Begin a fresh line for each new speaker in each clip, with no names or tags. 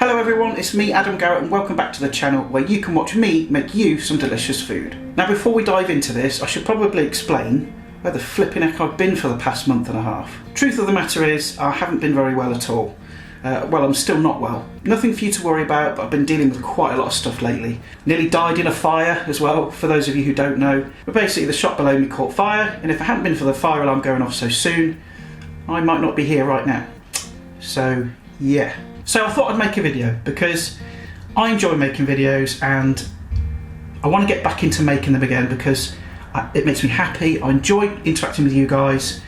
Hello everyone, it's me Adam Garratt and welcome back to the channel where you can watch me make you some delicious food. Now before we dive into this, I should probably explain where the flipping heck I've been for the past month and a half. Truth of the matter is, I haven't been very well at all. Well, I'm still not well. Nothing for you to worry about, but I've been dealing with quite a lot of stuff lately. Nearly died in a fire as well, for those of you who don't know. But basically the shop below me caught fire, and if it hadn't been for the fire alarm going off so soon, I might not be here right now. So, yeah. So I thought I'd make a video because I enjoy making videos and I want to get back into making them again because it makes me happy. I enjoy interacting with you guys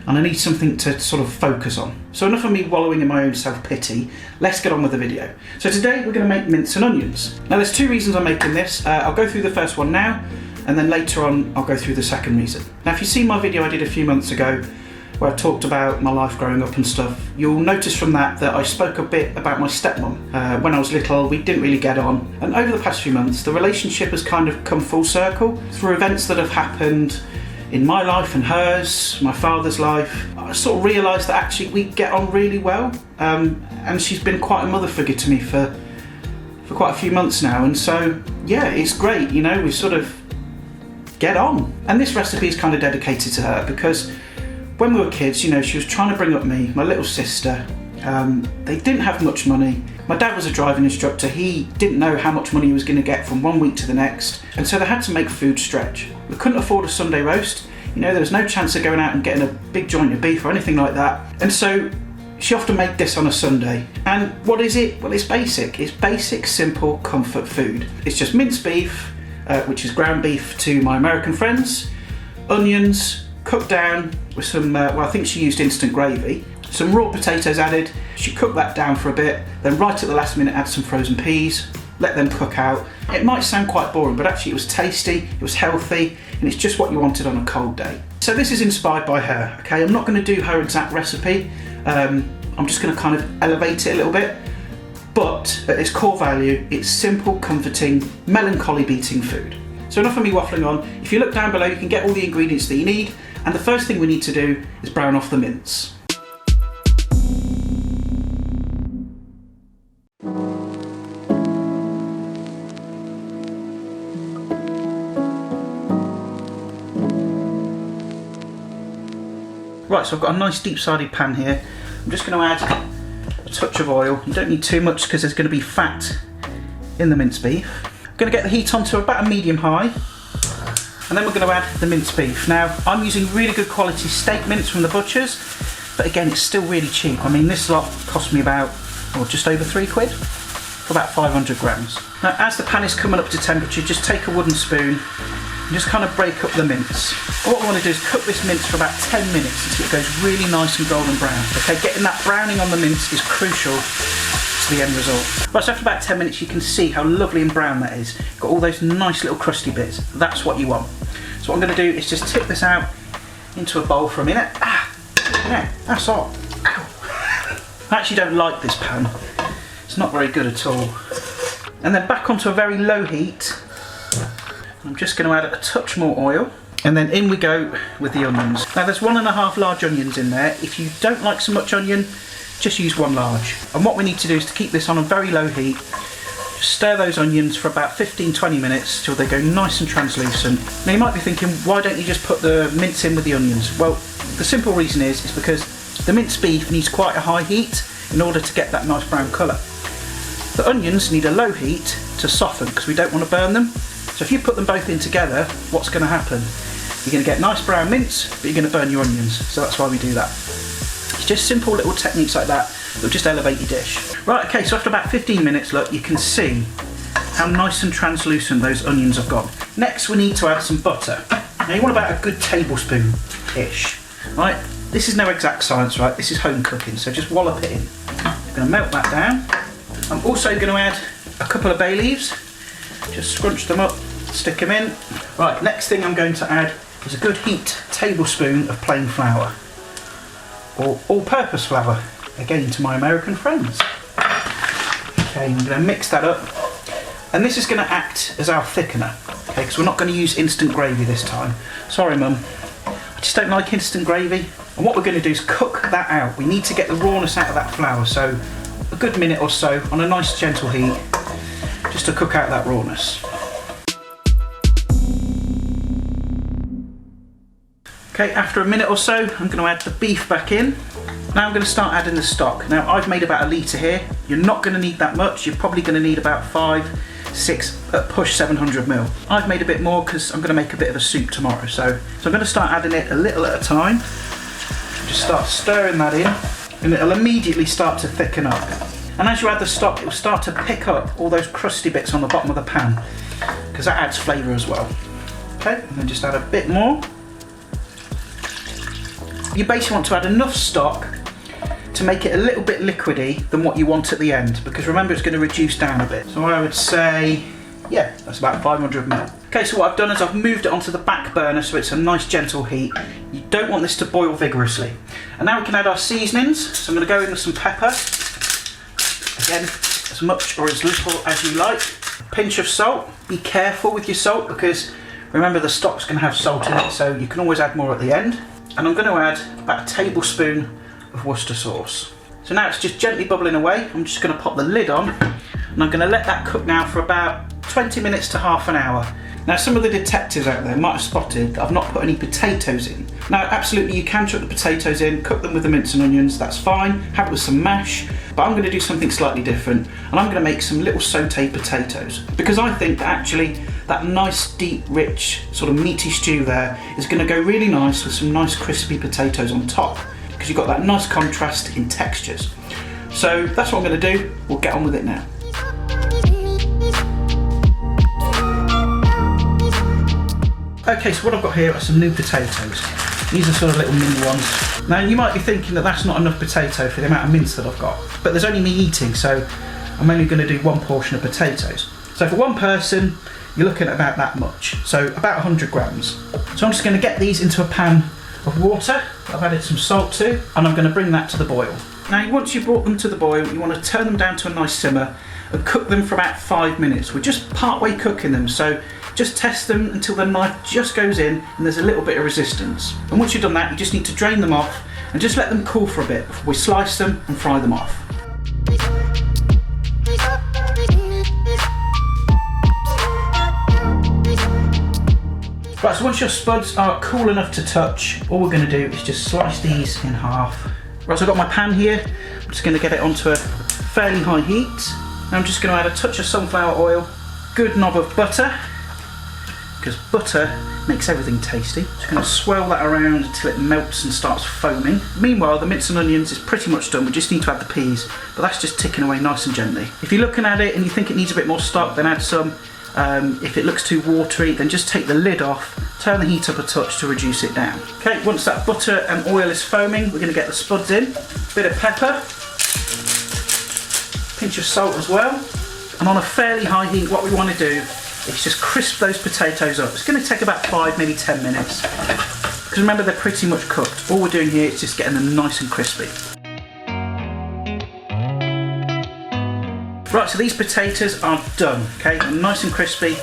and I need something to sort of focus on. So enough of me wallowing in my own self-pity, let's get on with the video. So today we're going to make mince and onions. Now there's two reasons I'm making this. I'll go through the first one now and then later on I'll go through the second reason. Now if you've seen my video I did a few months ago where I talked about my life growing up and stuff, you'll notice from that I spoke a bit about my stepmom. When I was little, we didn't really get on. And over the past few months, the relationship has kind of come full circle through events that have happened in my life and hers, my father's life. I sort of realised that actually we get on really well. And she's been quite a mother figure to me for quite a few months now. And so, yeah, it's great, you know, we sort of get on. And this recipe is kind of dedicated to her because when we were kids, you know, she was trying to bring up me, my little sister. They didn't have much money. My dad was a driving instructor. He didn't know how much money he was going to get from one week to the next. And so they had to make food stretch. We couldn't afford a Sunday roast. You know, there was no chance of going out and getting a big joint of beef or anything like that. And so she often made this on a Sunday. And what is it? Well, it's basic. It's basic, simple, comfort food. It's just minced beef, which is ground beef to my American friends, onions, cooked down with some, well, I think she used instant gravy, some raw potatoes added. She cooked that down for a bit, then right at the last minute add some frozen peas, let them cook out. It might sound quite boring, but actually it was tasty, it was healthy, and it's just what you wanted on a cold day. So this is inspired by her, okay? I'm not going to do her exact recipe. I'm just going to kind of elevate it a little bit, but at its core value, it's simple, comforting, melancholy beating food. So enough of me waffling on. If you look down below, you can get all the ingredients that you need. And the first thing we need to do is brown off the mince. Right, so I've got a nice deep-sided pan here. I'm just going to add a touch of oil. You don't need too much because there's going to be fat in the minced beef. I'm going to get the heat on to about a medium-high. And then we're going to add the minced beef. Now, I'm using really good quality steak mince from the butchers, but again, it's still really cheap. I mean, this lot cost me about, just over £3 for about 500 grams. Now, as the pan is coming up to temperature, just take a wooden spoon and just kind of break up the mince. What I want to do is cook this mince for about 10 minutes until it goes really nice and golden brown. Okay, getting that browning on the mince is crucial to the end result. Right, so after about 10 minutes you can see how lovely and brown that is. Got all those nice little crusty bits. That's what you want. So what I'm going to do is just tip this out into a bowl for a minute. Yeah, that's hot. Ow. I actually don't like this pan. It's not very good at all. And then back onto a very low heat. I'm just going to add a touch more oil. And then in we go with the onions. Now there's 1.5 large onions in there. If you don't like so much onion, just use one large. And what we need to do is to keep this on a very low heat. Just stir those onions for about 15-20 minutes till they go nice and translucent. Now you might be thinking, why don't you just put the mince in with the onions? Well, the simple reason is because the minced beef needs quite a high heat in order to get that nice brown colour. The onions need a low heat to soften because we don't want to burn them. So if you put them both in together, what's going to happen? You're going to get nice brown mince, but you're going to burn your onions. So that's why we do that. It's just simple little techniques like that will just elevate your dish. Right, okay, so after about 15 minutes, look, you can see how nice and translucent those onions have gone. Next, we need to add some butter. Now, you want about a good tablespoon-ish, right? This is no exact science, right? This is home cooking, so just wallop it in. I'm going to melt that down. I'm also going to add a couple of bay leaves. Just scrunch them up, stick them in. Right, next thing I'm going to add is a good heaped tablespoon of plain flour. Or all-purpose flour, again to my American friends. Okay, I'm going to mix that up. And this is going to act as our thickener, okay, because we're not going to use instant gravy this time. Sorry, Mum, I just don't like instant gravy. And what we're going to do is cook that out. We need to get the rawness out of that flour, so a good minute or so on a nice gentle heat, just to cook out that rawness. Okay, after a minute or so, I'm going to add the beef back in. Now I'm going to start adding the stock. Now I've made about 1 litre here. You're not going to need that much. You're probably going to need about 5, 6, at push 700 ml. I've made a bit more because I'm going to make a bit of a soup tomorrow. So I'm going to start adding it a little at a time. Just start stirring that in, and it'll immediately start to thicken up. And as you add the stock, it will start to pick up all those crusty bits on the bottom of the pan, because that adds flavour as well. Okay, and then just add a bit more. You basically want to add enough stock to make it a little bit liquidy than what you want at the end, because remember it's going to reduce down a bit. So I would say, yeah, that's about 500 ml. Okay, so what I've done is I've moved it onto the back burner so it's a nice gentle heat. You don't want this to boil vigorously. And now we can add our seasonings. So I'm going to go in with some pepper. Again, as much or as little as you like. A pinch of salt. Be careful with your salt, because remember the stock's going to have salt in it, so you can always add more at the end. And I'm going to add about a tablespoon of Worcester sauce. So now it's just gently bubbling away. I'm just going to pop the lid on, and I'm going to let that cook now for about 20 minutes to half an hour. Now some of the detectives out there might have spotted that I've not put any potatoes in. Now absolutely you can chuck the potatoes in, cook them with the mince and onions, that's fine, have it with some mash, but I'm going to do something slightly different, and I'm going to make some little sautéed potatoes, because I think that actually that nice deep rich sort of meaty stew there is going to go really nice with some nice crispy potatoes on top, because you've got that nice contrast in textures. So that's what I'm going to do. We'll get on with it now. Okay, so what I've got here are some new potatoes. These are sort of little mini ones. Now you might be thinking that that's not enough potato for the amount of mince that I've got, but there's only me eating, so I'm only going to do 1 portion of potatoes. So for 1 person, you're looking at about that much, so about 100 grams. So I'm just going to get these into a pan of water. I've added some salt to, and I'm going to bring that to the boil. Now once you've brought them to the boil, you want to turn them down to a nice simmer and cook them for about 5 minutes. We're just part way cooking them, so just test them until the knife just goes in and there's a little bit of resistance. And once you've done that, you just need to drain them off and just let them cool for a bit before we slice them and fry them off. Right, so once your spuds are cool enough to touch, all we're going to do is just slice these in half. Right, so I've got my pan here. I'm just going to get it onto a fairly high heat. Now I'm just going to add a touch of sunflower oil, good knob of butter, because butter makes everything tasty. Just going to swirl that around until it melts and starts foaming. Meanwhile, the mince and onions is pretty much done. We just need to add the peas, but that's just ticking away nice and gently. If you're looking at it and you think it needs a bit more stock, then add some. If it looks too watery, then just take the lid off, turn the heat up a touch to reduce it down. Okay, once that butter and oil is foaming, we're going to get the spuds in. Bit of pepper, pinch of salt as well, and on a fairly high heat, what we want to do is just crisp those potatoes up. It's going to take about 5, maybe 10 minutes, because remember they're pretty much cooked. All we're doing here is just getting them nice and crispy. Right, so these potatoes are done, okay? They're nice and crispy,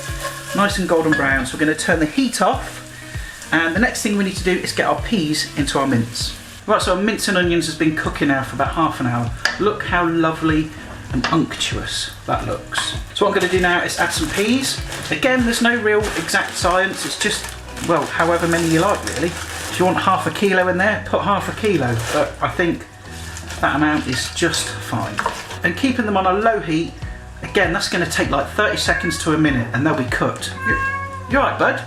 nice and golden brown. So we're going to turn the heat off, and the next thing we need to do is get our peas into our mince. Right, so our mince and onions has been cooking now for about half an hour. Look how lovely and unctuous that looks. So what I'm going to do now is add some peas. Again, there's no real exact science, it's just, well, however many you like really. If you want half a kilo in there, put half a kilo, but I think that amount is just fine. And keeping them on a low heat, again, that's going to take like 30 seconds to a minute and they'll be cooked. You alright, bud?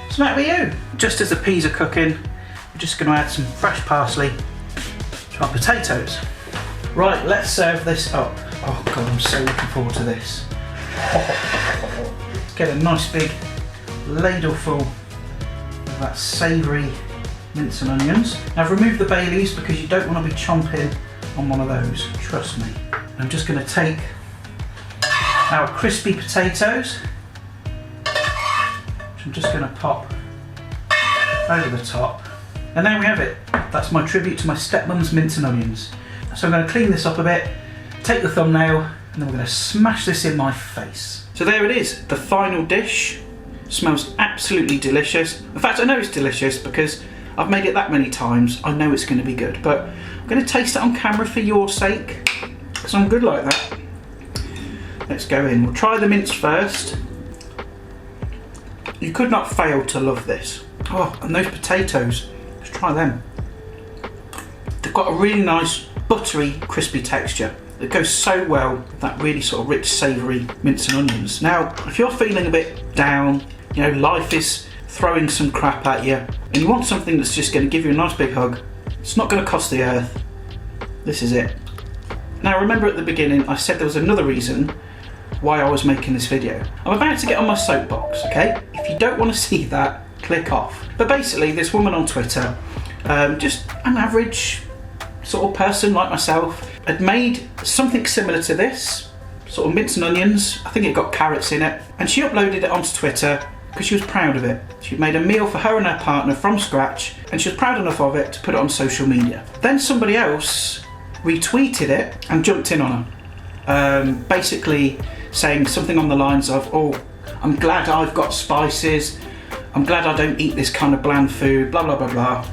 What's the matter with you? Just as the peas are cooking, we're just going to add some fresh parsley to our potatoes. Right, let's serve this up. Oh God, I'm so looking forward to this. Let's get a nice big ladle full of that savoury mince and onions. Now I've removed the bay leaves because you don't want to be chomping on one of those, trust me. I'm just going to take our crispy potatoes, which I'm just going to pop over the top. And there we have it. That's my tribute to my stepmom's mince and onions. So I'm going to clean this up a bit, take the thumbnail, and then we're going to smash this in my face. So there it is, the final dish. Smells absolutely delicious. In fact, I know it's delicious because I've made it that many times. I know it's going to be good. But I'm going to taste it on camera for your sake, because I'm good like that. Let's go in. We'll try the mince first. You could not fail to love this. Oh, and those potatoes, let's try them. They've got a really nice buttery, crispy texture that goes so well with that really sort of rich, savoury mince and onions. Now, if you're feeling a bit down, you know, life is throwing some crap at you, and you want something that's just going to give you a nice big hug, it's not going to cost the earth, this is it. Now, remember at the beginning I said there was another reason why I was making this video. I'm about to get on my soapbox, okay? If you don't want to see that, click off. But basically, this woman on Twitter, just an average sort of person like myself, had made something similar to this, sort of mince and onions. I think it got carrots in it, and she uploaded it onto Twitter because she was proud of it. She'd made a meal for her and her partner from scratch, and she was proud enough of it to put it on social media. Then somebody else retweeted it and jumped in on her, basically saying something on the lines of, oh, I'm glad I've got spices, I'm glad I don't eat this kind of bland food, blah blah blah blah.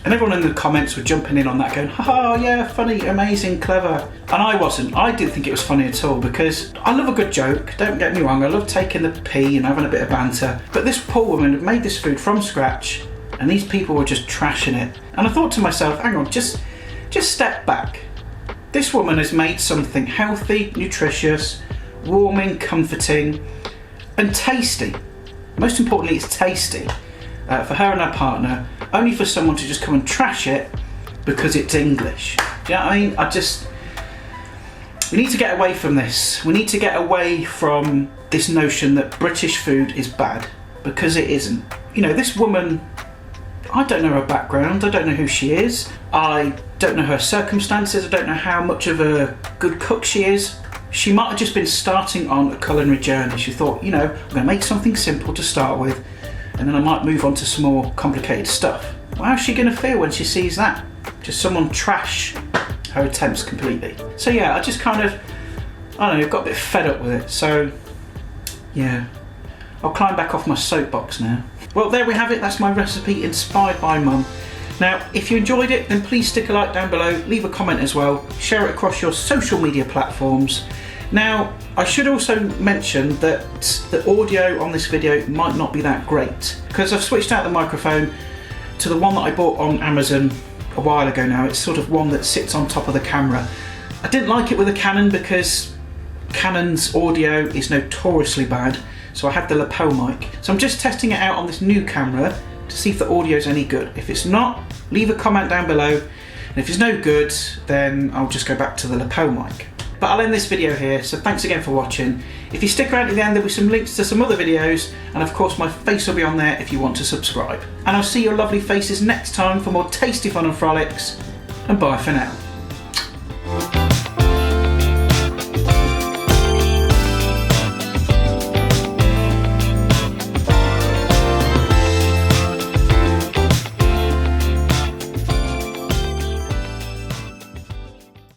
And everyone in the comments were jumping in on that, going, haha, yeah, funny, amazing, clever. And I wasn't. I didn't think it was funny at all, because I love a good joke, don't get me wrong, I love taking the pee and having a bit of banter. But this poor woman had made this food from scratch, and these people were just trashing it. And I thought to myself, hang on, just step back. This woman has made something healthy, nutritious, warming, comforting, and tasty. Most importantly, it's tasty for her and her partner, only for someone to just come and trash it because it's English. Do you know what I mean? We need to get away from this. We need to get away from this notion that British food is bad, because it isn't. You know, this woman, I don't know her background, I don't know who she is, I don't know her circumstances, I don't know how much of a good cook she is. She might have just been starting on a culinary journey. She thought, you know, I'm going to make something simple to start with, and then I might move on to some more complicated stuff. Well, how's she going to feel when she sees that? Just someone trash her attempts completely. So yeah, I just kind of, I don't know, got a bit fed up with it. So yeah, I'll climb back off my soapbox now. Well, there we have it. That's my recipe inspired by Mum. Now, if you enjoyed it, then please stick a like down below, leave a comment as well, share it across your social media platforms. Now, I should also mention that the audio on this video might not be that great, because I've switched out the microphone to the one that I bought on Amazon a while ago now. It's sort of one that sits on top of the camera. I didn't like it with a Canon because Canon's audio is notoriously bad, so I had the lapel mic. So I'm just testing it out on this new camera to see if the audio is any good. If it's not, leave a comment down below, and if it's no good, then I'll just go back to the lapel mic. But I'll end this video here, so thanks again for watching. If you stick around to the end, there'll be some links to some other videos, and of course my face will be on there if you want to subscribe. And I'll see your lovely faces next time for more tasty fun and frolics, and bye for now.